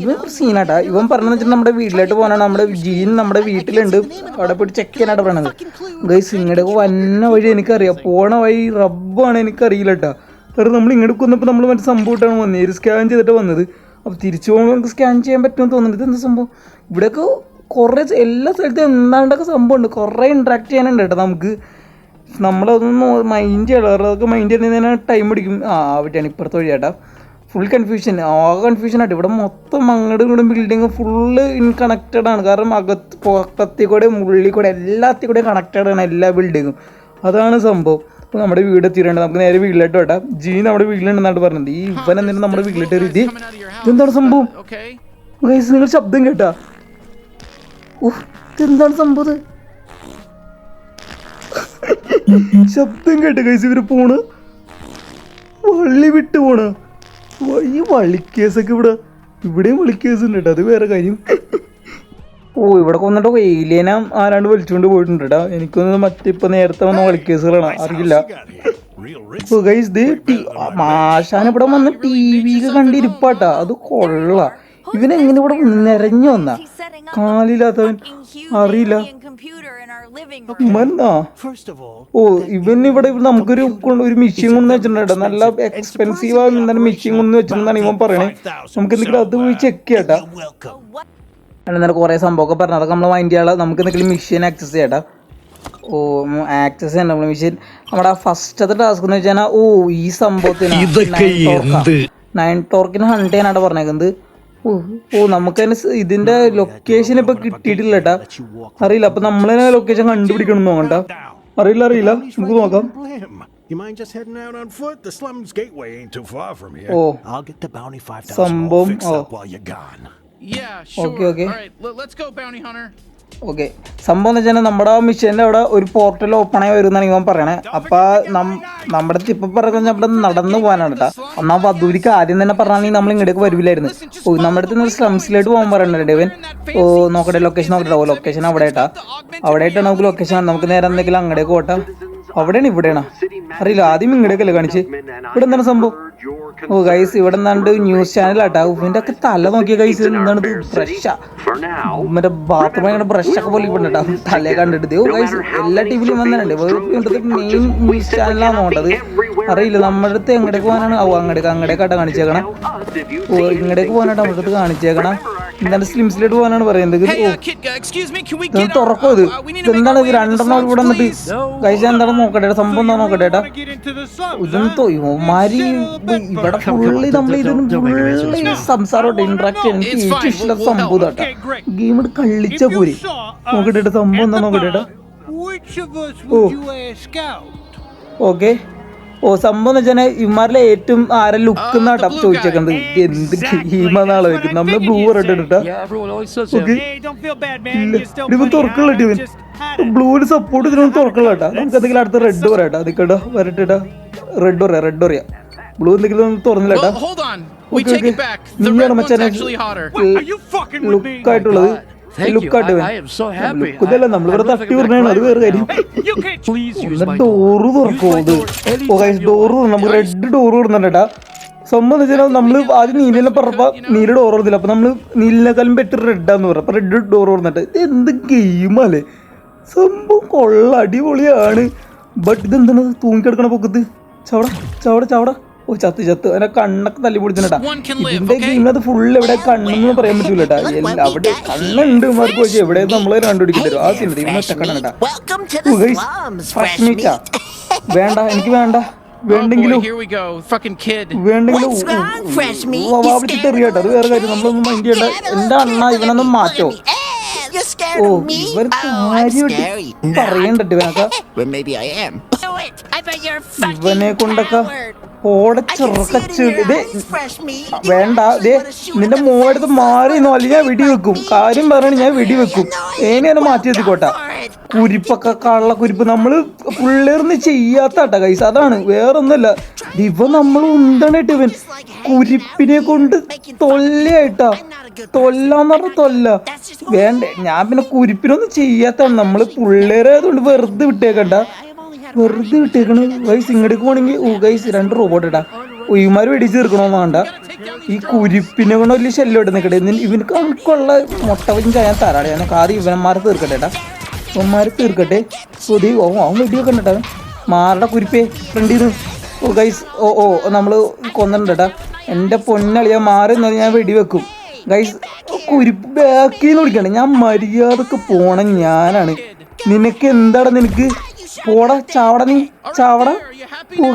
ഇവൻ സീനാട്ടാ. ഇവൻ പറഞ്ഞെന്ന് വെച്ചാൽ നമ്മുടെ വീട്ടിലോട്ട് പോകാനാണ്. നമ്മുടെ ജീൻ നമ്മുടെ വീട്ടിലുണ്ട്, അവിടെ പോയിട്ട് ചെക്ക് ചെയ്യാനായിട്ട് പറയണത്. ഗൈസ് ഇങ്ങോട്ട് വന്ന വഴി എനിക്കറിയാം, പോണ വഴി റബ്ബാണ് എനിക്കറിയില്ല കേട്ടോ. കാരണം നമ്മൾ ഇങ്ങോട്ട് വന്നപ്പോൾ നമ്മൾ മറ്റേ സംഭവമായിട്ടാണ് വന്നത്, സ്കാൻ ചെയ്തിട്ട് വന്നത്. അപ്പോൾ തിരിച്ചു പോകുമ്പോൾ നമുക്ക് സ്കാൻ ചെയ്യാൻ പറ്റുമെന്ന് തോന്നുന്നുണ്ട്. ഇതെന്താ സംഭവം? ഇവിടെയൊക്കെ കുറേ എല്ലാ സ്ഥലത്തും എന്താണ്ടൊക്കെ സംഭവമുണ്ട്, കുറേ ഇൻട്രാക്ട് ചെയ്യാനുണ്ട് കേട്ടോ നമുക്ക്. നമ്മളതൊന്നും മൈൻഡ് ചെയ്യണം, അതൊക്കെ മൈൻഡ് ചെയ്യുന്നതിന് ടൈം പിടിക്കും. അവിടെയാണ് ഇപ്പുറത്തെ വഴി ചേട്ടാ. ഫുൾ കൺഫ്യൂഷൻ, കൺഫ്യൂഷനായിട്ട് ഇവിടെ മൊത്തം അങ്ങോട്ടും ഇങ്ങോട്ടും ബിൽഡിങ് ഫുള്ള് ഇൻകണക്റ്റഡ് ആണ്. കാരണം പുറത്തത്തിൽ കൂടെ ഉള്ളിൽ കൂടെ എല്ലാത്തിൽ കൂടെ കണക്റ്റഡ് ആണ് എല്ലാ ബിൽഡിങ്ങും. അതാണ് സംഭവം. അപ്പോൾ നമ്മുടെ വീട് എത്തിയിട്ടുണ്ട്, നമുക്ക് നേരെ വീട്ടിലോട്ട് വേട്ടാ. ജീ നമ്മുടെ വീട്ടിലുണ്ടെന്നാണ് പറഞ്ഞത്. ഈ ഇവൻ എന്നിട്ട് നമ്മുടെ വീട്ടിലിട്ട് രീതി ഇതെന്താണ് സംഭവം? ഗൈസ് നിങ്ങൾ ശബ്ദം കേട്ടാ? ഇതെന്താണ് സംഭവം? ശബ്ദം കേട്ട ഗൈസ്, ഇവര് പോണ് വള്ളി വിട്ട് പോണ്. ഈ വള്ളിക്കേസൊക്കെ ഇവിടെയും വള്ളിക്കേസ് ഉണ്ട് കേട്ടോ, അത് വേറെ കാര്യം. ഇവിടെ കൊന്നിട്ട് ഏലിയന ആരാണ്ട് വലിച്ചുകൊണ്ട് പോയിട്ടുണ്ട് കേട്ടോ. എനിക്കൊന്ന് മറ്റിപ്പോ നേരത്തെ വന്ന വള്ളിക്കേസുകളാണ്, അറിയില്ല. ഗൈസ് മാഷാൻ ഇവിടെ വന്ന് TV കണ്ടിരിപ്പാട്ടാ, അത് കൊള്ള. ഇവനെങ്ങനെ ഇവിടെ നിറഞ്ഞു വന്നാ കാലില്ലാത്തവൻ, അറിയില്ല. ഇവൻ ഇവിടെ നമുക്കൊരു മെഷീൻ കൊണ്ട് വെച്ചിട്ടുണ്ടോ, നല്ല എക്സ്പെൻസീവ് ആയ മെഷീൻ കൊണ്ട് വെച്ചിട്ടുണ്ടെന്നാണ് ഇവൻ പറയണേ. നമുക്ക് എന്തെങ്കിലും അത് പോയി ചെക്ക് ചെയ്യട്ടാ. എന്നാലും കുറെ സംഭവമൊക്കെ പറഞ്ഞത് നമ്മൾ മൈൻഡ് ചെയ്യാനുള്ള. നമുക്ക് എന്തെങ്കിലും മെഷീൻ ആക്സസ് ചെയ്യട്ടാ. ആക്സസ് ചെയ്യണ്ട നമ്മൾ മെഷീൻ. നമ്മുടെ ഫസ്റ്റത്തെ ടാസ്ക് എന്ന് വെച്ചാൽ ഈ സംഭവത്തിന് 9 ടോർക്കിന് ഹണ്ട് ചെയ്യാനായിട്ട് പറഞ്ഞേക്കുന്നത്. നമുക്ക് ഇതിന്റെ ലൊക്കേഷൻ ഇപ്പൊ കിട്ടിയിട്ടില്ല കേട്ടാ, അറിയില്ല. അപ്പൊ നമ്മളെ ലൊക്കേഷൻ കണ്ടുപിടിക്കണം നോക്കണ്ട, അറിയില്ല. നമുക്ക് നോക്കാം. സംഭവം ഓക്കെ. സംഭവം എന്ന് വെച്ചാൽ നമ്മുടെ മിഷീൻ്റെ അവിടെ ഒരു പോർട്ടൽ ഓപ്പൺ ആയി വരുമെന്നാണ് ഇവൻ പറയണേ. അപ്പൊ നമ്മുടെ ഇപ്പൊ പറഞ്ഞ അവിടെ നടന്നു പോകാനാണ് കേട്ടോ. ഒന്നാം വധൂരിക്ക് ആദ്യം തന്നെ പറഞ്ഞാണെങ്കിൽ നമ്മൾ ഇങ്ങോട്ടേക്ക് വരില്ലായിരുന്നു. നമ്മുടെ അടുത്ത് സ്ലംസിലോട്ട് പോകാൻ പറയണ്ടേ ഇവൻ. നോക്കട്ടെ ലൊക്കേഷൻ നോക്കട്ടെ. ലൊക്കേഷൻ അവിടെ ആയിട്ടാണ് നമുക്ക് ലൊക്കേഷൻ. നമുക്ക് നേരെ എന്തെങ്കിലും അങ്ങോട്ടേക്ക് പോട്ടാ. അവിടെയാണ് ഇവിടെയാണോ അറിയില്ല. ആദ്യം ഇങ്ങോട്ടേക്കല്ലേ കാണിച്ച്. ഇവിടെ എന്താണ് സംഭവം? ഗൈസ് ഇവിടെ എന്താണ്ട് ന്യൂസ് ചാനലാട്ടാ. ഇവന്റെ ഒക്കെ തല നോക്കിയ ഗൈസ്, എന്താണ് ബ്രഷാ, മറ്റേ ബാത്റൂം അങ്ങനെ ബ്രഷൊക്കെ പോലെ ഇവിടെട്ടാ തലയെ കണ്ടിട്ട്. ഗൈസ് എല്ലാ ടിവിയിലും വന്നിട്ടുണ്ട്. മെയിൻ ന്യൂസ് ചാനലാണ് നോണ്ടത്, അറിയില്ല. നമ്മുടെ അടുത്ത് എങ്ങടേക്ക് പോകാനാണ്? അങ്ങടേക്കാട്ടാ കാണിച്ചേക്കണം. ഇങ്ങടേക്ക് പോകാനായിട്ട് നമ്മുടെ അടുത്ത് കാണിച്ചേക്കണം. എന്താണ് സ്ലിംസിലോട്ട് പോകാനാണ് പറയുന്നത്. തുറക്കോ ഇത്? എന്താണ് ഇത്? 2 എണ്ണം ഇവിടെ വന്നിട്ട് ഗൈസ് എന്താണ് നോക്കട്ടെ, സംഭവം എന്താ നോക്കട്ടെ ഏട്ടാ. ഇതൊന്നും ഇവന്മാരി ഇവിടെ ഫുള്ളി നമ്മൾ ഇതൊന്നും ഫുള്ളി സംസാരമായിട്ട് ഇന്ററാക്ട് ചെയ്യാൻ എനിക്ക് ഏറ്റവും ഇഷ്ടമുള്ള സംഭവം കേട്ടാ. ഗെയിം കളിച്ച പോരി. നോക്കട്ടെ സംഭവം എന്താ നോക്കട്ടെ. ഓക്കെ. സംഭവം എന്ന് വെച്ചാൽ ഇവന്മാരിലെ ഏറ്റവും ആരെ ലുക്ക് എന്നാട്ടാ ചോദിച്ചേക്കുന്നത്. എന്ത് ഗെയിമാന്നാളെ വെക്കുന്നത്. നമ്മള് ബ്ലൂ ഇട്ടിട്ടാ. ഓക്കെ ഇവൻ തുറക്കുള്ള ഇവൻ ബ്ലൂവിന് സപ്പോർട്ട് ഇതിനൊന്നും തുറക്കുള്ള കേട്ടാ. നമുക്ക് എന്തെങ്കിലും അടുത്ത റെഡ് പറയാട്ടാ. അതിക്കട്ടോ വരട്ടെട്ടാ. റെഡ് പറയാ. ബ്ലൂ എന്തെങ്കിലും തുറന്നില്ലട്ടാ. നീയാണ് മച്ചാനെ ലുക്കായിട്ടുള്ളത്. ലുക്കായിട്ട് ലുക്കല്ല നമ്മളിവിടെ തട്ടി പറഞ്ഞാണ്, അത് വേറെ കാര്യം. ഡോറ് തുറക്കോ? ഡോറ് നമുക്ക് റെഡ് ഡോറ് തുറന്നിട്ടാ. സംഭവം എന്ന് വെച്ചാൽ നമ്മള് ആദ്യം നീലെല്ലാം പറഞ്ഞപ്പോ നീല ഡോർ തുറന്നില്ല. അപ്പൊ നമ്മള് നീലിനെക്കാളും ബെറ്റർ റെഡാന്ന് പറഞ്ഞു. അപ്പൊ റെഡ് ഡോർ തുറന്നിട്ട് ഇത് എന്ത് ഗെയിമല്ലേ. സംഭവം കൊള്ള അടിപൊളിയാണ്. ബട്ട് ഇതെന്താണ് തൂങ്ങിക്കെടുക്കണ പൊക്കത്ത്? ചവട ചത്ത് അതിനെ കണ്ണൊക്കെ തല്ലി പൊടിച്ചിട്ടാ. ഇതിന്റെ ഗെയിമിനകത്ത് ഫുള്ള് എവിടെ കണ്ണെന്ന് പറയാൻ പറ്റൂല കേട്ടാ. അവിടെ കണ്ണുണ്ട് മാർക്ക് വെച്ച് എവിടെ നമ്മളെ കണ്ടുപിടിക്കാൻ തരും. ആ സിനിമ ഇവനെ ഒറ്റക്കണ്ണ ഫ്രഷ് മീറ്റാ. വേണ്ട എനിക്ക് വേണ്ടെങ്കിലും എറിയാട്ടോ, അത് വേറെ കാര്യം. നമ്മളൊന്നും മൈൻഡ് ചെയ്യണ്ട. എന്റെ അണ്ണ ഇവനൊന്നും മാറ്റോ. ഇവർ കാര്യമായിട്ട് പറയണ്ടോ ഇവനൊക്കെ. ഇവനെ കൊണ്ടൊക്കെ ഓടച്ചെറുക്കച്ച്. വേണ്ട നിന്റെ മോടുത്ത് മാറി അല്ലെങ്കിൽ ഞാൻ വെടി വെക്കും. കാര്യം പറയണ ഞാൻ വെടി വെക്കും. ഏനെയാണ് മാറ്റി എത്തിക്കോട്ടെ. കുരിപ്പൊക്കെ കള്ള കുരിപ്പ് നമ്മള് പിള്ളേർന്ന് ചെയ്യാത്താട്ടാ ഗൈസ്. അതാണ് വേറൊന്നുമല്ല. ഇവ നമ്മൾ ഉന്തണിട്ട് ഇവൻ കുരിപ്പിനെ കൊണ്ട് തൊല്ലയായിട്ടാ. തൊല്ലാന്ന് പറഞ്ഞ തൊല്ല വേണ്ടേ. ഞാൻ പിന്നെ കുരിപ്പിനൊന്നും ചെയ്യാത്താണ്. നമ്മള് പിള്ളേരായതുകൊണ്ട് വെറുതെ വിട്ടേക്കണ്ട, വെറുതെ വിട്ടേക്കണ് ഗൈസ്. ഇങ്ങോട്ടേക്ക് പോണെങ്കിൽ ഗൈസ് 2 റോബോട്ട് ഇടാ. ഉയ്മാര് വെടിച്ച് തീർക്കണമെന്ന് വേണ്ട. ഈ കുരിപ്പിനെ കൊണ്ട് വലിയ ശല്യം ഇട്ട് നിൽക്കട്ടെ. ഇവനക്ക് അവനക്കുള്ള മുട്ട വെച്ച് ഞാൻ തരാടെ. ഞാൻ ആദ്യം ഇവന്മാരെ തീർക്കട്ടെ ഏട്ടാ. ഇവന്മാരെ തീർക്കട്ടെ. പുതിയ അവൻ വെടിയൊക്കെ ഉണ്ടേട്ടാ. മാറുടെ കുരിപ്പേ ഫ്രണ്ടിൽ നിന്ന് ഗൈസ്. നമ്മള് കൊന്നിട്ടുണ്ടേട്ടാ. എൻ്റെ പൊന്നളിയാ മാറി എന്നാൽ ഞാൻ വെടിവെക്കും ഗൈസ്. കുരിപ്പ് ബാക്കിന്ന് വിളിക്കണ്ട. ഞാൻ മര്യാദക്ക് പോണ ഞാനാണ്. നിനക്ക് എന്താണ്? നിനക്ക് പോടാ ചാവട, നീ ചാവട.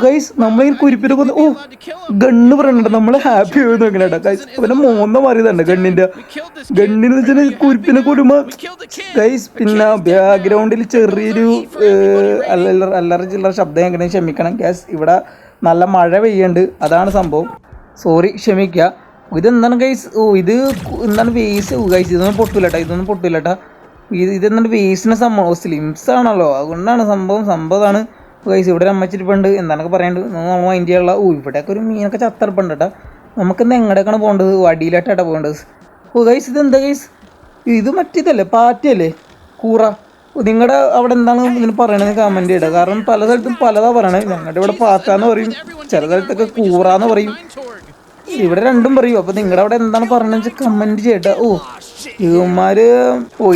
ഗൈസ് നമ്മളിങ്ങനെ കുരിപ്പിനെ കൊന്ന് ഗണ്ണ് പറയണ്ട. നമ്മള് ഹാപ്പി ആയി നോക്കണേട്ടാ ഗൈസ്. അവനെ മോന്ന മാറിയതാണ് ഗണ്ണിന്ന് വെച്ചാൽ കുരിപ്പിനെ കൊല്ലുമ്പോ ഗൈസ്. പിന്നെ ബാക്ക്ഗ്രൗണ്ടിൽ ചെറിയൊരു അല്ലറ ചില്ലറ ശബ്ദം എങ്ങനെ ക്ഷമിക്കണം ഗൈസ്. ഇവിടെ നല്ല മഴ പെയ്യുന്നുണ്ട്, അതാണ് സംഭവം. സോറി, ക്ഷമിക്കുക. ഇതെന്താണ് ഗൈസ്? ഇത് എന്താണ് വേസ് ഗൈസ്? ഇതൊന്നും പൊട്ടില്ലട്ടാ. ഇതെന്താണ് വേസിന് സംഭവം? സ്ലിംസ് ആണല്ലോ, അതുകൊണ്ടാണ് സംഭവമാണ് ഗൈസ്. ഇവിടെ അമ്മച്ചിരിപ്പുണ്ട്. എന്താണൊക്കെ പറയണ്ട് നമ്മൾ മൈൻഡ് ചെയ്യാനുള്ള. ഇവിടെയൊക്കെ ഒരു മീനൊക്കെ ചത്തറപ്പുണ്ട് കേട്ടാ. നമുക്കിന്ന് എങ്ങടെയൊക്കെയാണ് പോകേണ്ടത്? വടിയിലായിട്ടാണ് പോകേണ്ടത്. ഗൈസ് ഇതെന്താ ഗൈസ്? ഇത് മറ്റേതല്ലേ, പാറ്റയല്ലേ, കൂറ? നിങ്ങളുടെ അവിടെ എന്താണ് ഇതിന് പറയണത് കമൻറ്റ് ചെയ്യട്ടെ. കാരണം പല സ്ഥലത്തും പലതാ പറയണത്. ഞങ്ങളുടെ ഇവിടെ പാറ്റാന്ന് പറയും, ചില സ്ഥലത്തൊക്കെ കൂറാന്ന് പറയും, ഇവിടെ രണ്ടും പറയും. അപ്പൊ നിങ്ങളുടെ അവിടെ എന്താണ് പറഞ്ഞതെന്ന് വെച്ചാൽ കമന്റ് ചെയ്യട്ടെ. ഇവന്മാര്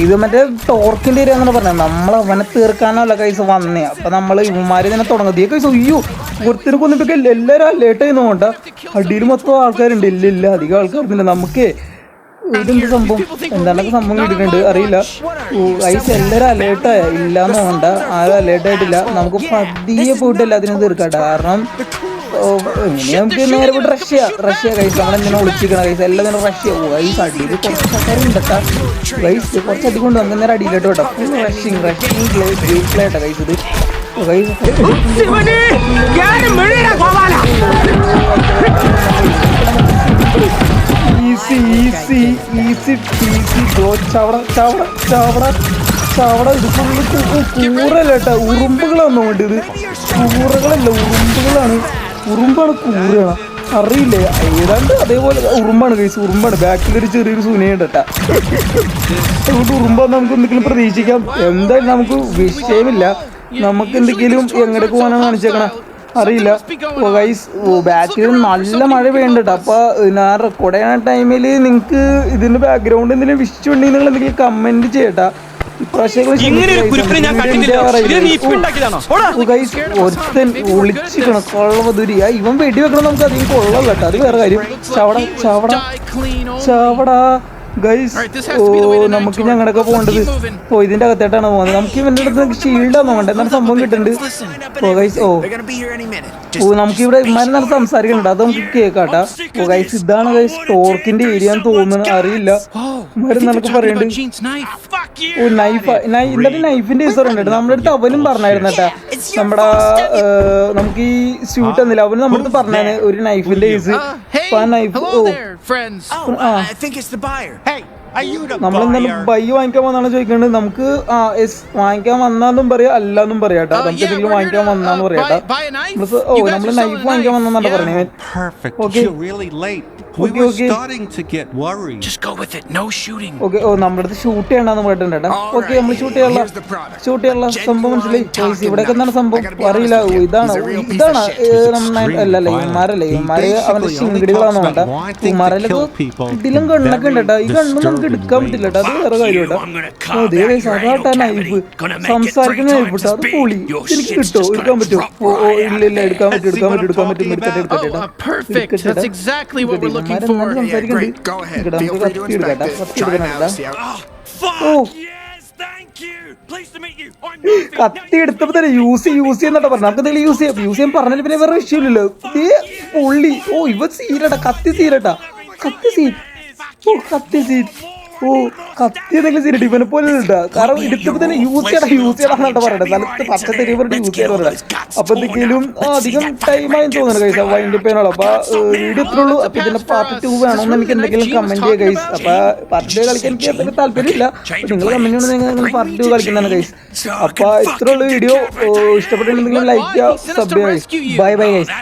ഇത് മറ്റേ ടോർക്കിന്റെ ഏരിയ എന്നാണ് പറഞ്ഞത്. നമ്മൾ അവനെ തീർക്കാനല്ല കൈസ് വന്നേ. അപ്പൊ നമ്മള് ഇവന്മാര് തന്നെ തുടങ്ങുന്നത് കൈസ്. അയ്യോ ഒരുത്തിനെ കൊന്നിട്ടൊക്കെ എല്ലാവരും അലേർട്ട് ചെയ്യുന്ന കൊണ്ട. അടിയിൽ മൊത്തം ആൾക്കാരുണ്ട്. ഇല്ല അധികം ആൾക്കാരുന്നില്ല. നമുക്ക് ഇതെന്ത് സംഭവം, എന്താണ്ടൊക്കെ സംഭവം കിട്ടിയിട്ടുണ്ട് അറിയില്ല. കൈസ് എല്ലാവരും അലേർട്ടായ ഇല്ലാന്ന് വേണ്ട, ആരും അലേർട്ടായിട്ടില്ല. നമുക്ക് പതിയെ പോയിട്ട് എല്ലാത്തിനും തീർക്കാട്ടെ. കാരണം ഇനി നമുക്ക് നേരെ പോയിട്ട് റഷ്യ കൈസ്. നമ്മളെന്തിനാ വിളിച്ചിരിക്കണം കൈസ്? എല്ലാത്തിനും റഷ്യ. കൈസ് അടിയിൽ കുറച്ച് ആൾക്കാരുണ്ടട്ടാ കൈസ്. കുറച്ചധികം കൊണ്ട് നമുക്ക് നേരെ അടിയിലോട്ട് കേട്ടോ. ഫുൾ റഷിങ് പ്ലേ ആയിട്ടാ കൈസ്. ഇത് കൈസ് ഈസി ബ്രോ. ചവട ഇത് ഫുള്ള് കൂറല്ലേട്ടാ. ഉറുമ്പുകളാണ് വേണ്ടത്. കൂറകളല്ല, ഉറുമ്പുകളാണ്. കൂറയാണ് അറിയില്ലേ? ഏതാണ്ട് അതേപോലെ ഉറുമ്പാണ് കൈസ്. ഉറുമ്പാണ്. ബാക്കിലൊരു ചെറിയൊരു സുനയുണ്ടട്ടാ. അതുകൊണ്ട് ഉറുമ്പാന്ന് നമുക്ക് എന്തെങ്കിലും പ്രതീക്ഷിക്കാം. എന്തായാലും നമുക്ക് വിഷയമില്ല. നമുക്ക് എന്തെങ്കിലും എങ്ങോട്ടേക്ക് പോകാനാണ് കാണിച്ചേക്കണ അറിയില്ല ഗൈസ്. ബാക്കിൽ നല്ല മഴ പെയ്യുന്നുണ്ട്. അപ്പൊ ഞാൻ റെക്കോർഡ് ചെയ്യുന്ന ടൈമിൽ നിങ്ങൾക്ക് ഇതിന്റെ ബാക്ക്ഗ്രൗണ്ട് എന്തെങ്കിലും വിഷുണ്ടെങ്കിൽ നിങ്ങൾ എന്തെങ്കിലും കമന്റ് ചെയ്യട്ടാ. ഒരുത്തൻ ഒളിച്ചിക്കണം കൊള്ളവതുരി. ഇവൻ വെടി വെക്കണം. നമുക്ക് അധികം കൊള്ളല്ല കേട്ടോ, അത് വേറെ കാര്യം. ചവടാ ഗൈസ്. നമുക്ക് ഞങ്ങളൊക്കെ പോകേണ്ടത് ഇതിന്റെ അകത്തായിട്ടാണ് പോകുന്നത്. നമുക്ക് ഇവന്റെ അടുത്ത് ഷീൽഡാന്ന് വേണ്ട. എന്താണ് സംഭവം കിട്ടുന്നുണ്ട് ഗൈസ്. നമുക്ക് ഇവിടെ ഇമാരെ നല്ല സംസാരിക്കുന്നുണ്ട്, അത് നമുക്ക് കേൾക്കാട്ടാ. ഗൈസ് ഇതാണ് ഗൈസ് ടോർക്കിന്റെ ഏരിയ എന്ന് തോന്നുന്നു, അറിയില്ല. നമുക്ക് പറയുന്നുണ്ട് ഇന്നത്തെ നൈഫിന്റെ കേസ് പറഞ്ഞിട്ട് നമ്മുടെ അടുത്ത് അവനും പറഞ്ഞായിരുന്നട്ടാ. നമ്മുടെ നമുക്ക് ഈ സ്യൂട്ട് എന്നില്ല, അവന് നമ്മുടെ അടുത്ത് പറഞ്ഞാണ് ഒരു നൈഫിന്റെ കേസ്. അപ്പൊ ആ നൈഫ് നമ്മളെന്തായാലും ബൈ വാങ്ങിക്കാൻ വന്നാണ് ചോദിക്കേണ്ടത്. നമുക്ക് വാങ്ങിക്കാൻ വന്നാന്നും പറയാം, അല്ലാന്നും പറയാട്ടോ. നമുക്ക് എന്തെങ്കിലും വാങ്ങിക്കാൻ വന്നാന്ന് പറയാട്ടോ. നമ്മള് നൈഫ് വാങ്ങിക്കാൻ വന്നാണ് പറഞ്ഞത്. നമ്മുടെ അടുത്ത് ഷൂട്ട് ചെയ്യണ്ടെന്ന് പറഞ്ഞിട്ടുണ്ട്. ഓക്കെ നമ്മൾ ഷൂട്ട് ചെയ്യാനുള്ള സംഭവം മനസ്സിലായി. ഇവിടെയൊക്കെ എന്താണ് സംഭവം അറിയില്ല. ഇതാണ് അല്ലല്ല ഇവന്മാരല്ലേ, ഇവന്മാര് അവന്റെ ശിങ്കിടികളാന്ന് വേണ്ട. ഇവന്മാരൊക്കെ ഇതിലും കണ്ണൊക്കെ ഉണ്ട് കേട്ടോ. ഈ കണ്ണും നമുക്ക് എടുക്കാൻ പറ്റില്ല കേട്ടോ, അത് വേറെ കാര്യം കേട്ടോ. അതേ അതാട്ടാ നൈഫ്, സംസാരിക്കുന്ന നൈഫ് കേട്ടോ. അത് പൊളി. എനിക്ക് കിട്ടോ? എടുക്കാൻ പറ്റുമോ? ഇല്ല എടുക്കാൻ പറ്റും. കത്തി എടുത്തപ്പോ തന്നെ യൂസ് ചെയ്യുന്നോട്ടാ പറഞ്ഞു. നമുക്ക് എന്തെങ്കിലും യൂസ് ചെയ്യാൻ പറഞ്ഞാൽ പിന്നെ വേറെ വിഷയമില്ലല്ലോ. പൊള്ളി. ഇവ സീരട്ടാ, കത്തി സീൻ. ഓ കത്തി എന്തെങ്കിലും സിരിട്ടി ഇവനെ പോലെ ഉണ്ടാ കാരണം എടുത്തപ്പോ തന്നെ യൂസ് ചെയ്യണമെന്നാണ് പറയണത് സ്ഥലത്ത് പച്ചത്തെരി പറഞ്ഞിട്ട് യൂസ് ചെയ്യാൻ പറയുന്നത്. അപ്പൊ എന്തെങ്കിലും അധികം ടൈമായി തോന്നുന്നു ഗൈസ് വൈൻഡ് ചെയ്യാനുള്ള. അപ്പൊ വീഡിയോ ഇത്രയുള്ളൂ. അപ്പൊ ഇതിന്റെ പാർട്ട് 2 വേണമെന്ന് എനിക്ക് എന്തെങ്കിലും കമന്റ് ചെയ്യുക ഗൈസ്. അപ്പൊ പാർട്ട് 2 കളിക്കാൻ എനിക്ക് എന്തെങ്കിലും താല്പര്യമില്ല. നിങ്ങൾ കമന്റ് ചെയ്യണമെങ്കിൽ നിങ്ങൾ പാർട്ട് 2 കളിക്കുന്നതാണ് ഗൈസ്. അപ്പൊ ഇത്രയുള്ള വീഡിയോ ഇഷ്ടപ്പെട്ടിട്ടുണ്ടെങ്കിൽ ലൈക്ക് ചെയ്യുക, സബ് ചെയ്യുക. Bye bye guys.